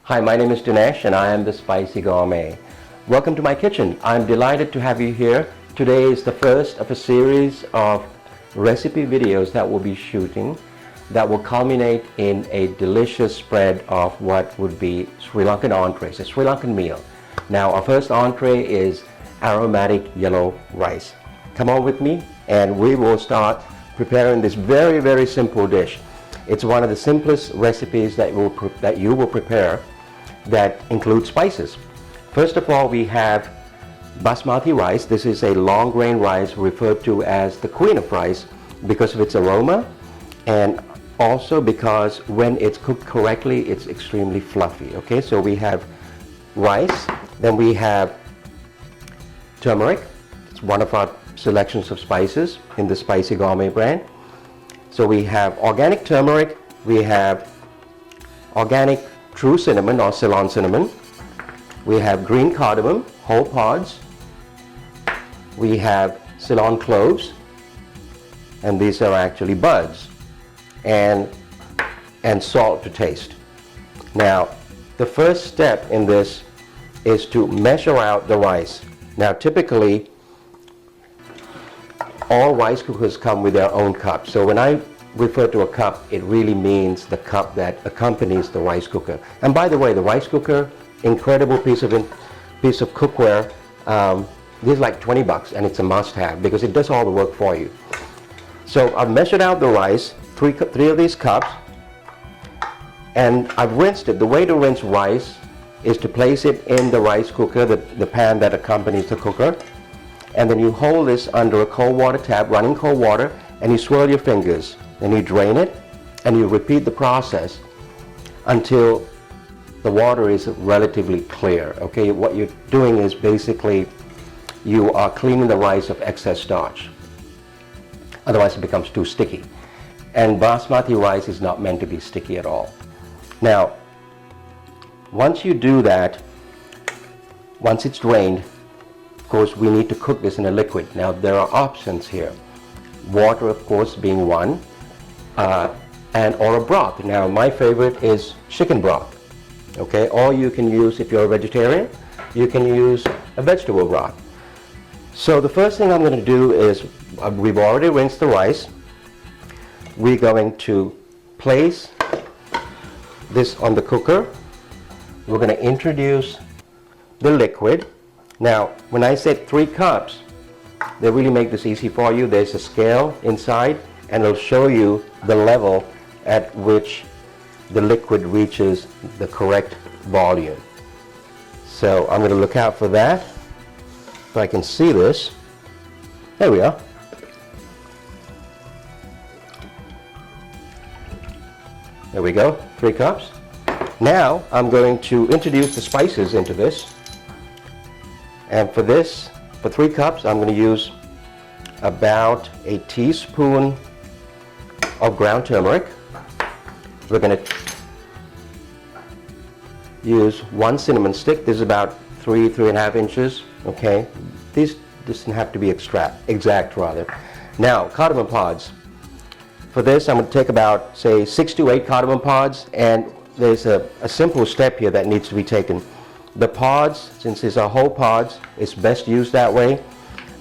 Hi, my name is Dinesh and I am the Spicy Gourmet. Welcome to my kitchen. I'm delighted to have you here. Today is the first of a series of recipe videos that we'll be shooting that will culminate in a delicious spread of what would be Sri Lankan entrees, a Sri Lankan meal. Now, our first entree is aromatic yellow rice. Come on with me and we will start preparing this very, very simple dish. It's one of the simplest recipes that you will prepare that includes spices. First of all, we have Basmati rice. This is a long grain rice referred to as the queen of rice because of its aroma and also because when it's cooked correctly, it's extremely fluffy. Okay, so we have rice, then we have turmeric. It's one of our selections of spices in the Spicy Gourmet brand. So we have organic turmeric, we have organic true cinnamon or Ceylon cinnamon, we have green cardamom, whole pods, we have Ceylon cloves, and these are actually buds, and salt to taste. Now, the first step in this is to measure out the rice. Now, typically, all rice cookers come with their own cup. So when I refer to a cup, it really means the cup that accompanies the rice cooker. And by the way, the rice cooker, incredible piece of cookware. This is like 20 bucks and it's a must-have because it does all the work for you. So I've measured out the rice, three of these cups, and I've rinsed it. The way to rinse rice is to place it in the rice cooker, the pan that accompanies the cooker, and then you hold this under a cold water tap, running cold water, and you swirl your fingers. Then you drain it, and you repeat the process until the water is relatively clear. Okay, what you're doing is basically you are cleaning the rice of excess starch. Otherwise it becomes too sticky. And basmati rice is not meant to be sticky at all. Now, once you do that, once it's drained, of course we need to cook this in a liquid. Now there are options here. Water, of course, being one, or a broth. Now my favorite is chicken broth. Okay, or you can use, if you're a vegetarian, you can use a vegetable broth. So the first thing I'm going to do is, we've already rinsed the rice. We're going to place this on the cooker. We're going to introduce the liquid. Now, when I said 3 cups, they really make this easy for you. There's a scale inside and it'll show you the level at which the liquid reaches the correct volume. So I'm going to look out for that. If I can see this. There we are. There we go, 3 cups. Now I'm going to introduce the spices into this. And for this, for 3 cups, I'm going to use about a teaspoon of ground turmeric. We're going to use 1 cinnamon stick. This is about 3.5 inches. Okay, this doesn't have to be exact rather. Now, cardamom pods. For this, I'm going to take about, say, 6 to 8 cardamom pods, and there's a simple step here that needs to be taken. The pods, since these are whole pods, it's best used that way.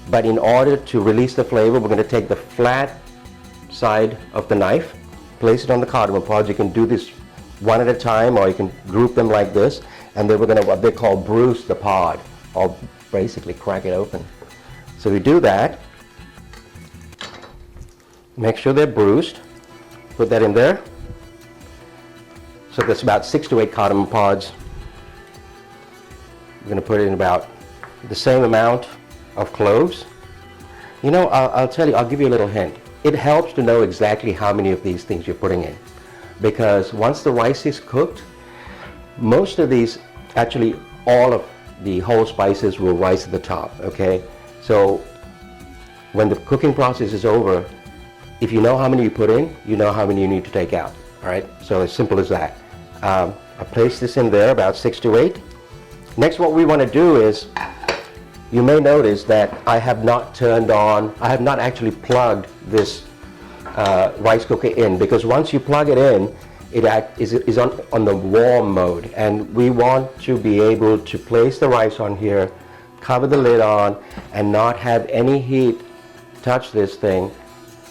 But in order to release the flavor, we're going to take the flat side of the knife, place it on the cardamom pods. You can do this one at a time, or you can group them like this. And then we're going to, what they call, bruise the pod, or basically crack it open. So we do that. Make sure they're bruised. Put that in there. So that's about 6 to 8 cardamom pods. We're going to put in about the same amount of cloves. You know, I'll tell you, I'll give you a little hint. It helps to know exactly how many of these things you're putting in, because once the rice is cooked, most of these, actually all of the whole spices will rise to the top. Okay, so when the cooking process is over, if you know how many you put in, you know how many you need to take out. All right, so as simple as that. I place this in there, about 6 to 8. Next, what we want to do is, you may notice that I have not actually plugged this rice cooker in, because once you plug it in, is on the warm mode, and we want to be able to place the rice on here, cover the lid on, and not have any heat touch this thing,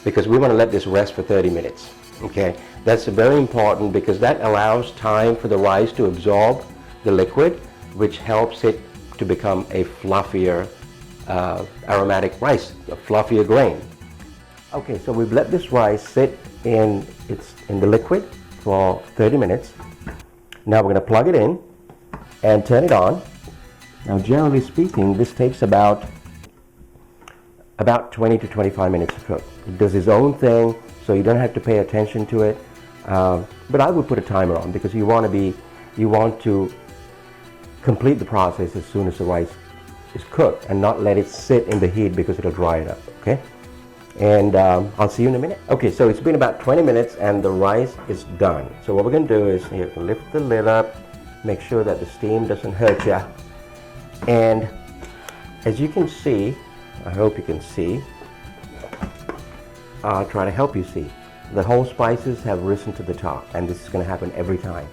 because we want to let this rest for 30 minutes. Okay, that's very important because that allows time for the rice to absorb the liquid, which helps it to become a fluffier aromatic rice, a fluffier grain. Okay, so we've let this rice sit in the liquid for 30 minutes. Now we're going to plug it in and turn it on. Now, generally speaking, this takes about 20 to 25 minutes to cook. It does its own thing, so you don't have to pay attention to it. But I would put a timer on because you want to complete the process as soon as the rice is cooked and not let it sit in the heat because it'll dry it up. Okay, and I'll see you in a minute. Okay, so it's been about 20 minutes and the rice is done. So what we're going to do is here, lift the lid up, make sure that the steam doesn't hurt you, and as you can see, I hope you can see, I'll try to help you see, the whole spices have risen to the top, and this is going to happen every time,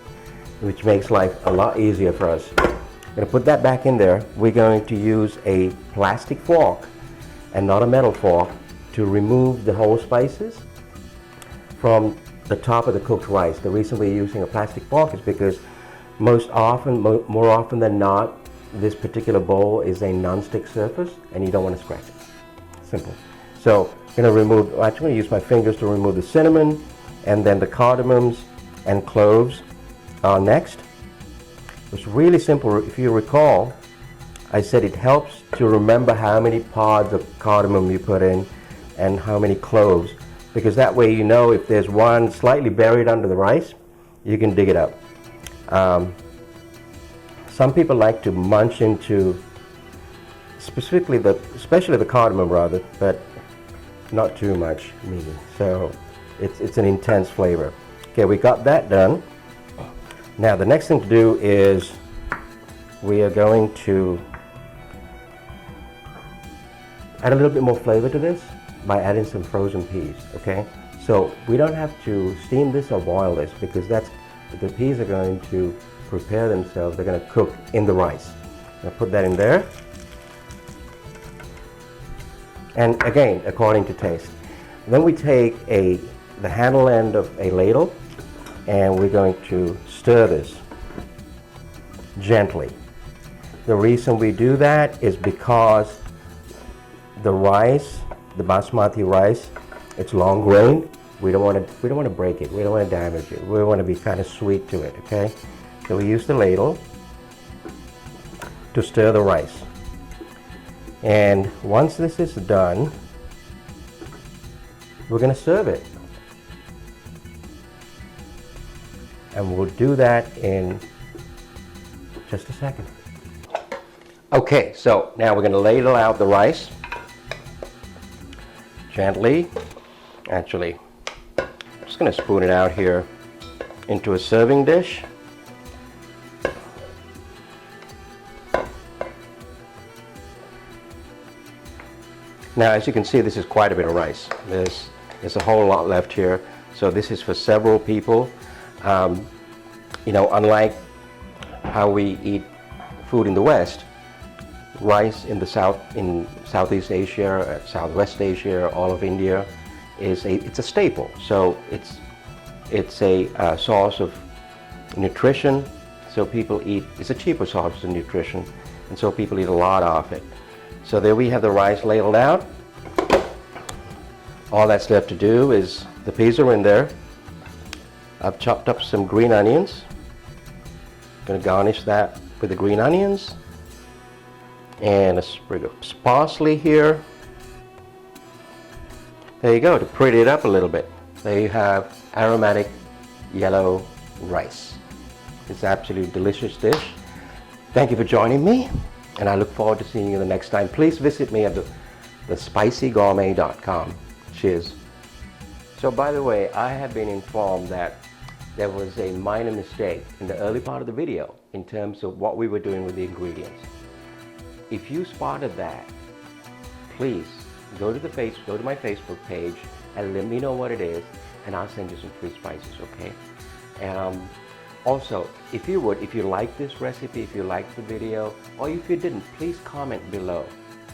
which makes life a lot easier for us. I'm going to put that back in there. We're going to use a plastic fork and not a metal fork to remove the whole spices from the top of the cooked rice. The reason we're using a plastic fork is because more often than not, this particular bowl is a non-stick surface and you don't want to scratch it. Simple. So I'm going to use my fingers to remove the cinnamon, and then the cardamoms and cloves are next. It's really simple. If you recall, I said it helps to remember how many pods of cardamom you put in and how many cloves, because that way you know if there's one slightly buried under the rice, you can dig it up. Some people like to munch into especially the cardamom rather, but not too much maybe. So it's an intense flavor. Okay, we got that done. Now the next thing to do is we are going to add a little bit more flavor to this by adding some frozen peas. Okay, so we don't have to steam this or boil this because the peas are going to prepare themselves. They're going to cook in the rice. I'll put that in there, and again according to taste. Then we take the handle end of a ladle and we're going to stir this gently. The reason we do that is because the rice, the basmati rice, it's long grain. We don't want to break it. We don't want to damage it. We want to be kind of sweet to it. Okay, so we use the ladle to stir the rice. And once this is done, we're going to serve it. And we'll do that in just a second. Okay, so now we're going to ladle out the rice gently. Actually, I'm just going to spoon it out here into a serving dish. Now, as you can see, this is quite a bit of rice. There's a whole lot left here. So this is for several people. Unlike how we eat food in the West, rice in the South, in Southeast Asia, Southwest Asia, all of India, it's a staple. So it's a source of nutrition. So people eat. It's a cheaper source of nutrition, and so people eat a lot of it. So there we have the rice ladled out. All that's left to do is the peas are in there. I've chopped up some green onions. I'm going to garnish that with the green onions. And a sprig of parsley here. There you go, to pretty it up a little bit. There you have aromatic yellow rice. It's an absolutely delicious dish. Thank you for joining me, and I look forward to seeing you the next time. Please visit me at thespicygourmet.com. Cheers. So by the way, I have been informed that there was a minor mistake in the early part of the video in terms of what we were doing with the ingredients. If you spotted that, please go to my Facebook page and let me know what it is, and I'll send you some free spices, okay? Also, if you like this recipe, if you liked the video, or if you didn't, please comment below.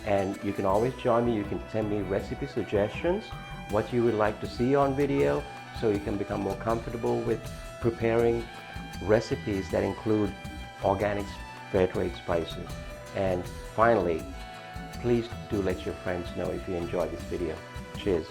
And you can always join me. You can send me recipe suggestions, what you would like to see on video, so you can become more comfortable with preparing recipes that include organic, fair trade spices. And finally, please do let your friends know if you enjoyed this video. Cheers.